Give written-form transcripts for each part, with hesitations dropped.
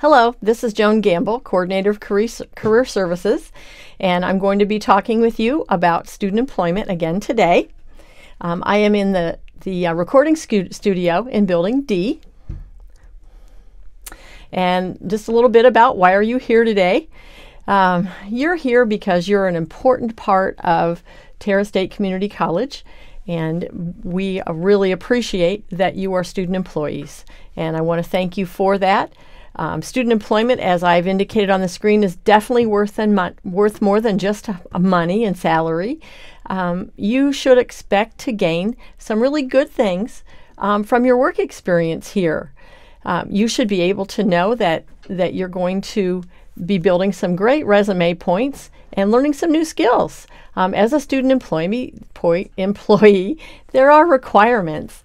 Hello, this is Joan Gamble, Coordinator of Career Services, and I'm going to be talking with you about student employment again today. I am in the recording studio in Building D. And just a little bit about why are you here today. You're here because you're an important part of Tara State Community College, and we really appreciate that you are student employees, and I want to thank you for that. Student employment, as I've indicated on the screen, is definitely worth more than just money and salary. You should expect to gain some really good things from your work experience here. You should be able to know that you're going to be building some great resume points and learning some new skills. As a student employee, there are requirements.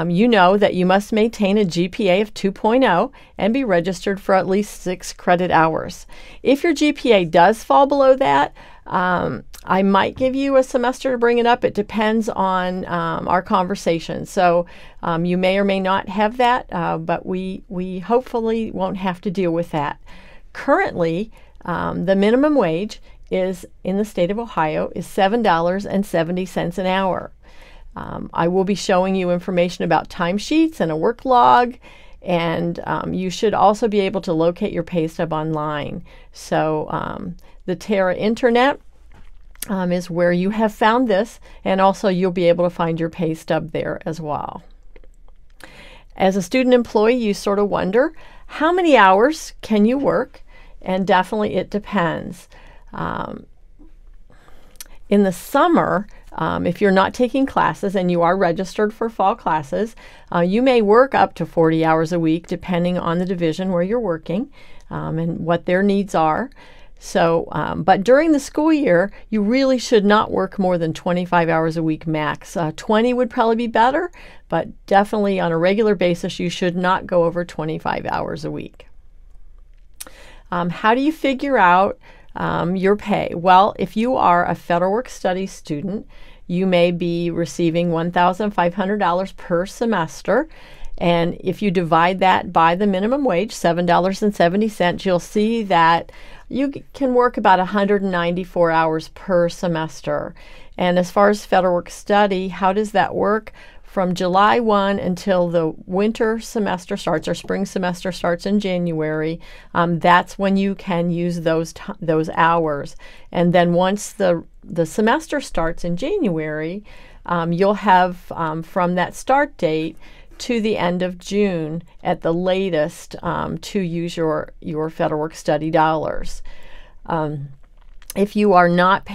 You know that you must maintain a GPA of 2.0 and be registered for at least 6 credit hours. If your GPA does fall below that, I might give you a semester to bring it up. It depends on our conversation. So you may or may not have that, but we hopefully won't have to deal with that. Currently, the minimum wage is in the state of Ohio is $7.70 an hour. I will be showing you information about timesheets and a work log, and you should also be able to locate your pay stub online. So the Tara Internet is where you have found this, and also you'll be able to find your pay stub there as well. As a student employee, you sort of wonder, how many hours can you work? And definitely it depends. In the summer, if you're not taking classes and you are registered for fall classes, you may work up to 40 hours a week depending on the division where you're working and what their needs are. So, but during the school year, you really should not work more than 25 hours a week max. 20 would probably be better, but definitely on a regular basis, you should not go over 25 hours a week. How do you figure out your pay? Well, if you are a Federal Work Studies student, you may be receiving $1,500 per semester. And if you divide that by the minimum wage, $7.70, you'll see that you can work about 194 hours per semester. And as far as Federal Work Study, how does that work? From July 1 until the winter semester starts, or spring semester starts in January, that's when you can use those hours. And then once the semester starts in January, you'll have from that start date to the end of June at the latest to use your Federal Work Study dollars. If you are not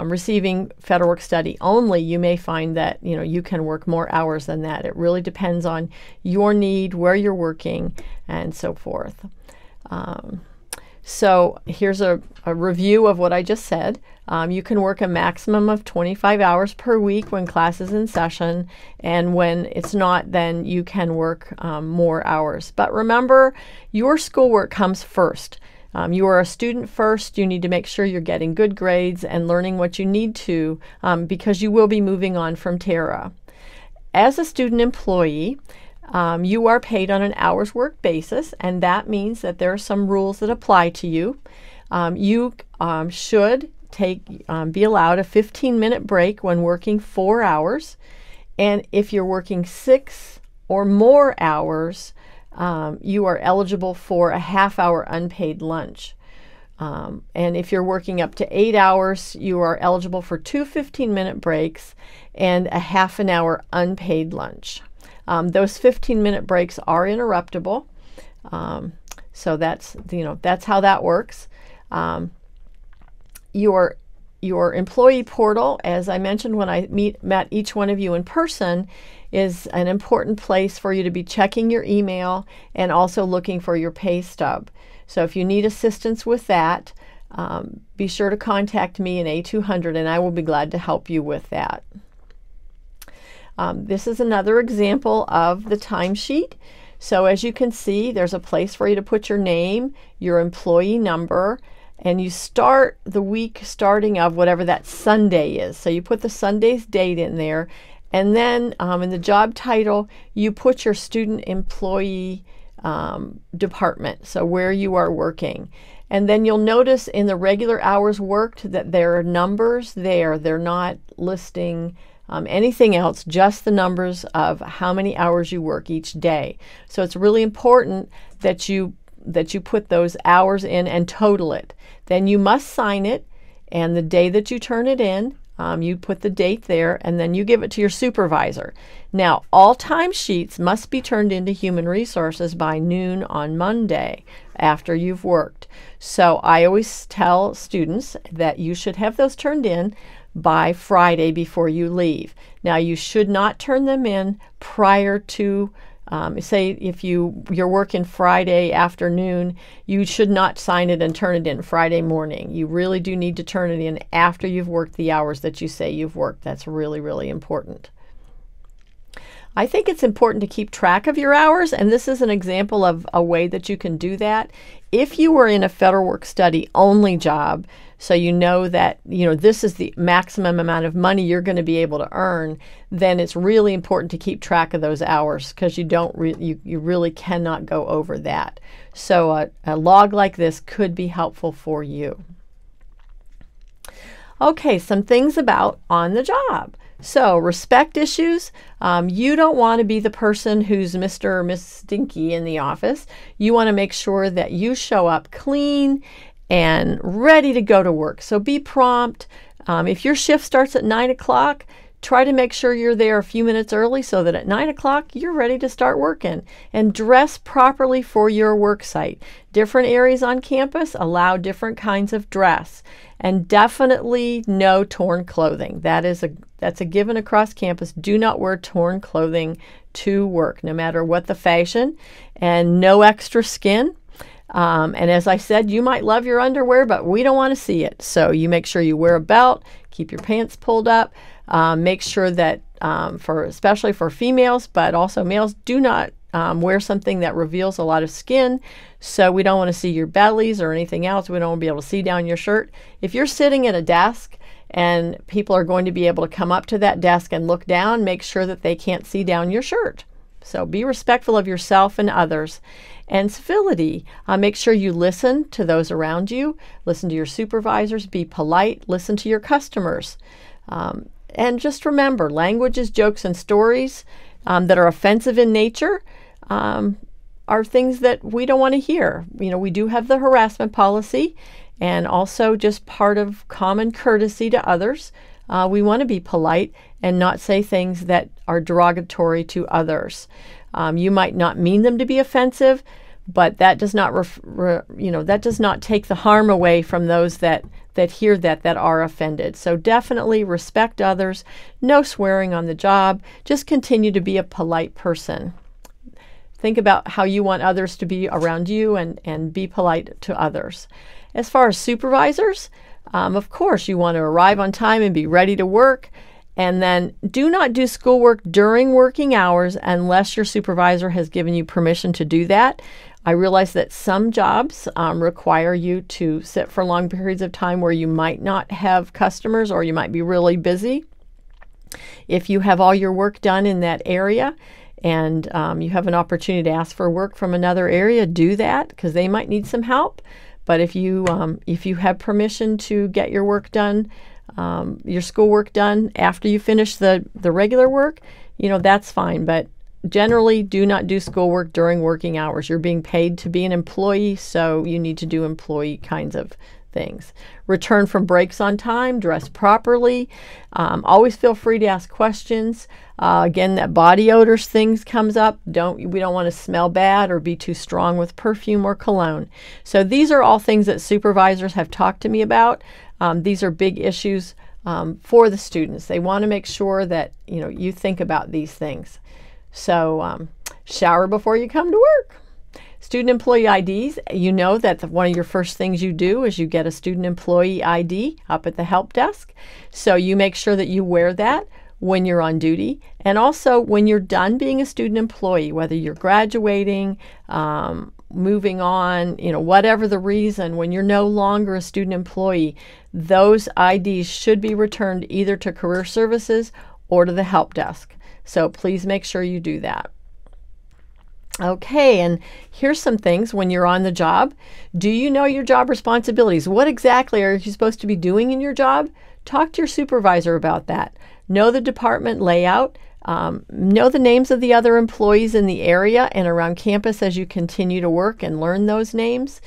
receiving Federal Work Study only, you may find that you can work more hours than that. It really depends on your need, where you're working, and so forth. So here's a review of what I just said. You can work a maximum of 25 hours per week when class is in session, and when it's not, then you can work more hours. But remember, your schoolwork comes first. You are a student first. You need to make sure you're getting good grades and learning what you need to because you will be moving on from Tara. As a student employee, you are paid on an hours work basis, and that means that there are some rules that apply to you. You should be allowed a 15-minute break when working 4 hours, and if you're working 6 or more hours, you are eligible for a half-hour unpaid lunch. And if you're working up to 8 hours, you are eligible for 2 15-minute breaks and a half an hour unpaid lunch. Those 15-minute breaks are interruptible, so that's how that works. Your employee portal, as I mentioned when I met each one of you in person, is an important place for you to be checking your email and also looking for your pay stub. So if you need assistance with that, be sure to contact me in A200 and I will be glad to help you with that. This is another example of the timesheet. So as you can see, there's a place for you to put your name, your employee number, and you start the week starting of whatever that Sunday is. So you put the Sunday's date in there, and then in the job title, you put your student employee department, so where you are working. And then you'll notice in the regular hours worked that there are numbers there. They're not listing anything else, just the numbers of how many hours you work each day. So it's really important that you put those hours in and total it. Then you must sign it, and the day that you turn it in, you put the date there, and then you give it to your supervisor. Now, all timesheets must be turned into Human Resources by noon on Monday after you've worked. So I always tell students that you should have those turned in by Friday before you leave. Now, you should not turn them in prior to say if you're working Friday afternoon, you should not sign it and turn it in Friday morning. You really do need to turn it in after you've worked the hours that you say you've worked. That's really, really important. I think it's important to keep track of your hours, and this is an example of a way that you can do that. If you were in a federal work study only job, so you know that this is the maximum amount of money you're going to be able to earn, then it's really important to keep track of those hours, because you really cannot go over that. So a log like this could be helpful for you. Okay, some things about on the job. So respect issues. You don't want to be the person who's Mr. or Miss Stinky in the office. You want to make sure that you show up clean and ready to go to work. So be prompt. If your shift starts at 9 o'clock, try to make sure you're there a few minutes early so that at 9 o'clock you're ready to start working. And dress properly for your work site. Different areas on campus allow different kinds of dress. And definitely no torn clothing. That's a given across campus. Do not wear torn clothing to work, no matter what the fashion. And no extra skin. And as I said, you might love your underwear, but we don't want to see it. So you make sure you wear a belt, keep your pants pulled up, make sure that especially for females, but also males, do not wear something that reveals a lot of skin. So we don't want to see your bellies or anything else. We don't want to be able to see down your shirt. If you're sitting at a desk and people are going to be able to come up to that desk and look down, make sure that they can't see down your shirt. So be respectful of yourself and others. And civility, make sure you listen to those around you, listen to your supervisors, be polite, listen to your customers. And just remember, languages, jokes, and stories that are offensive in nature are things that we don't want to hear. We do have the harassment policy, and also just part of common courtesy to others. We want to be polite and not say things that are derogatory to others. You might not mean them to be offensive, but that does not that does not take the harm away from those that hear that are offended. So definitely respect others. No swearing on the job. Just continue to be a polite person. Think about how you want others to be around you, and be polite to others. As far as supervisors, of course you want to arrive on time and be ready to work. And then do not do schoolwork during working hours unless your supervisor has given you permission to do that. I realize that some jobs require you to sit for long periods of time where you might not have customers, or you might be really busy. If you have all your work done in that area and you have an opportunity to ask for work from another area, do that, because they might need some help. But if you have permission to get your work done, your schoolwork done after you finish the regular work, that's fine. But generally, do not do schoolwork during working hours. You're being paid to be an employee, so you need to do employee kinds of things. Return from breaks on time, dress properly. Always feel free to ask questions. Again, that body odors things comes up. We don't want to smell bad or be too strong with perfume or cologne. So these are all things that supervisors have talked to me about. These are big issues for the students. They want to make sure that you think about these things. So shower before you come to work. Student employee IDs, you know that one of your first things you do is you get a student employee ID up at the help desk. So you make sure that you wear that when you're on duty, and also when you're done being a student employee, whether you're graduating, moving on, whatever the reason, when you're no longer a student employee, those IDs should be returned either to Career Services or to the help desk. So please make sure you do that. Okay, and here's some things when you're on the job. Do you know your job responsibilities? What exactly are you supposed to be doing in your job? Talk to your supervisor about that. Know the department layout. Know the names of the other employees in the area and around campus as you continue to work and learn those names.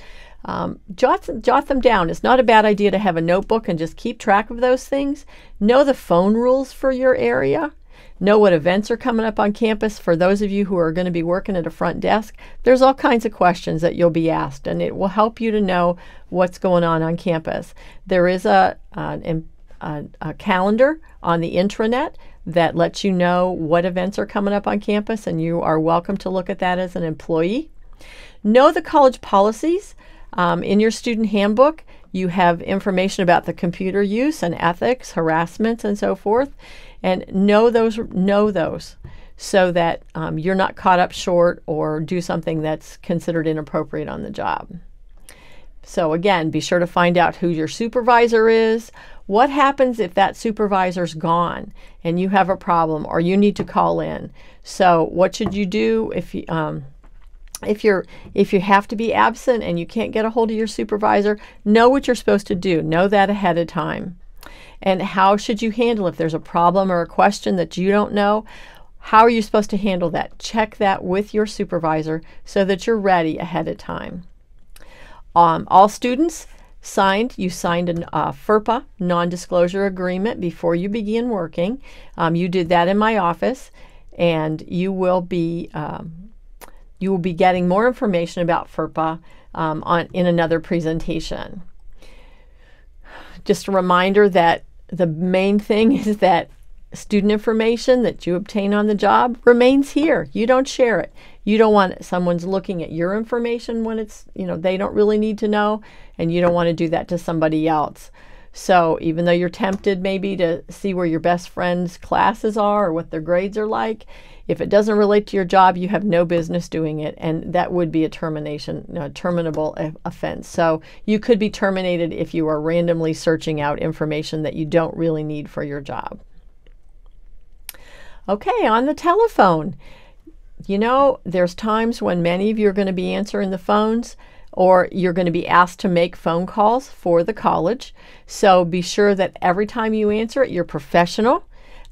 Jot them down. It's not a bad idea to have a notebook and just keep track of those things. Know the phone rules for your area. Know what events are coming up on campus. For those of you who are going to be working at a front desk, there's all kinds of questions that you'll be asked, and it will help you to know what's going on campus. There is a calendar on the intranet that lets you know what events are coming up on campus, and you are welcome to look at that as an employee. Know the college policies. In your student handbook, you have information about the computer use and ethics, harassment, and so forth. And know those so that you're not caught up short or do something that's considered inappropriate on the job. So again, be sure to find out who your supervisor is. What happens if that supervisor's gone and you have a problem or you need to call in? So what should you do if you have to be absent and you can't get a hold of your supervisor? Know what you're supposed to do. Know that ahead of time. And how should you handle if there's a problem or a question that you don't know? How are you supposed to handle that? Check that with your supervisor so that you're ready ahead of time. All students you signed a FERPA non-disclosure agreement before you begin working. You did that in my office, and you will be getting more information about FERPA in another presentation. Just a reminder that the main thing is that student information that you obtain on the job remains here. You don't share it. You don't want someone's looking at your information when it's, they don't really need to know, and you don't want to do that to somebody else. So even though you're tempted maybe to see where your best friend's classes are or what their grades are like, if it doesn't relate to your job, you have no business doing it, and that would be a terminable offense. So you could be terminated if you are randomly searching out information that you don't really need for your job. Okay, on the telephone. There's times when many of you are going to be answering the phones, or you're going to be asked to make phone calls for the college. So be sure that every time you answer it, you're professional.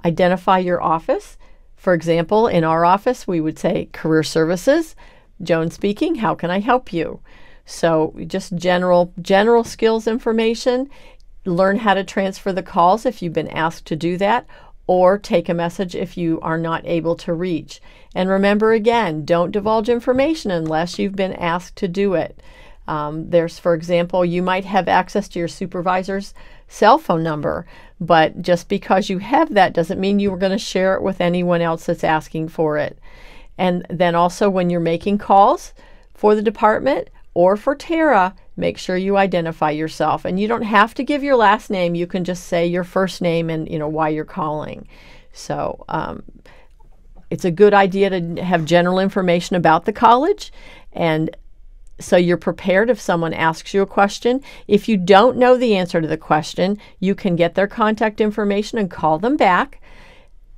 Identify your office. For example, in our office, we would say Career Services, Joan speaking, how can I help you? So just general skills information. Learn how to transfer the calls if you've been asked to do that, or take a message if you are not able to reach. And remember again, don't divulge information unless you've been asked to do it. For example, you might have access to your supervisor's cell phone number, but just because you have that doesn't mean you were going to share it with anyone else that's asking for it. And then also when you're making calls for the department or for Tara, make sure you identify yourself. And you don't have to give your last name. You can just say your first name and why you're calling. So it's a good idea to have general information about the college, and so you're prepared if someone asks you a question. If you don't know the answer to the question, you can get their contact information and call them back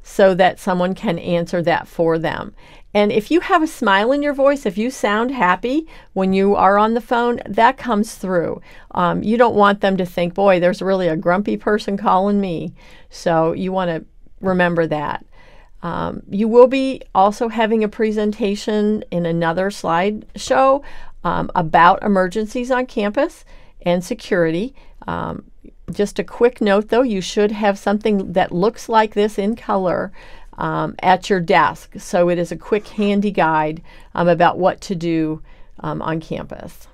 so that someone can answer that for them. And if you have a smile in your voice, if you sound happy when you are on the phone, that comes through. You don't want them to think, boy, there's really a grumpy person calling me. So you want to remember that. You will be also having a presentation in another slideshow about emergencies on campus and security. Just a quick note though, you should have something that looks like this in color at your desk. So it is a quick handy guide about what to do on campus.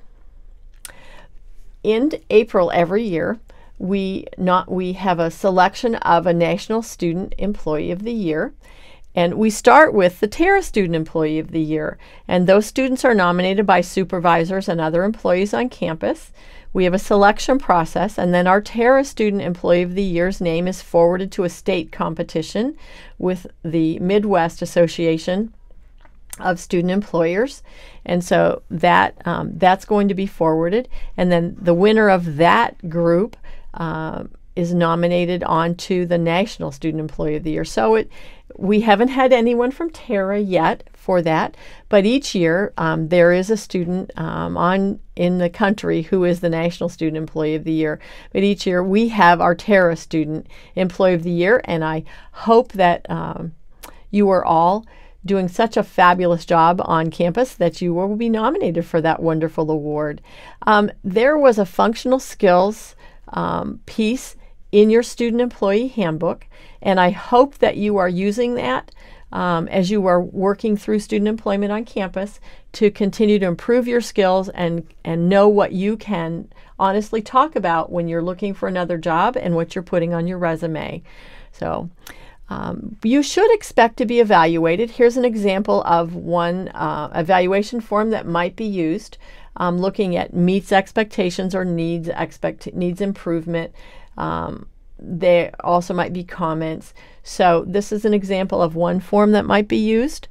In April every year, we have a selection of a National Student Employee of the Year. And we start with the Tara Student Employee of the Year. And those students are nominated by supervisors and other employees on campus. We have a selection process, and then our Tara Student Employee of the Year's name is forwarded to a state competition with the Midwest Association of Student Employers. And so that's going to be forwarded. And then the winner of that group is nominated onto the National Student Employee of the Year. So we haven't had anyone from Terra yet for that, but each year there is a student in the country who is the National Student Employee of the Year. But each year we have our Terra Student Employee of the Year, and I hope that you are all doing such a fabulous job on campus that you will be nominated for that wonderful award. There was a functional skills piece in your student employee handbook, and I hope that you are using that as you are working through student employment on campus to continue to improve your skills and know what you can honestly talk about when you're looking for another job and what you're putting on your resume. So you should expect to be evaluated. Here's an example of one evaluation form that might be used, looking at meets expectations or needs improvement. There also might be comments. So this is an example of one form that might be used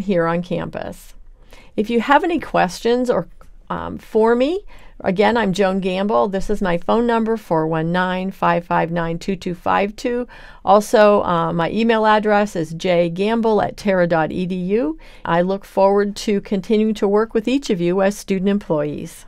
here on campus. If you have any questions or for me, again, I'm Joan Gamble. This is my phone number, 419-559-2252. Also, my email address is jgamble@terra.edu. I look forward to continuing to work with each of you as student employees.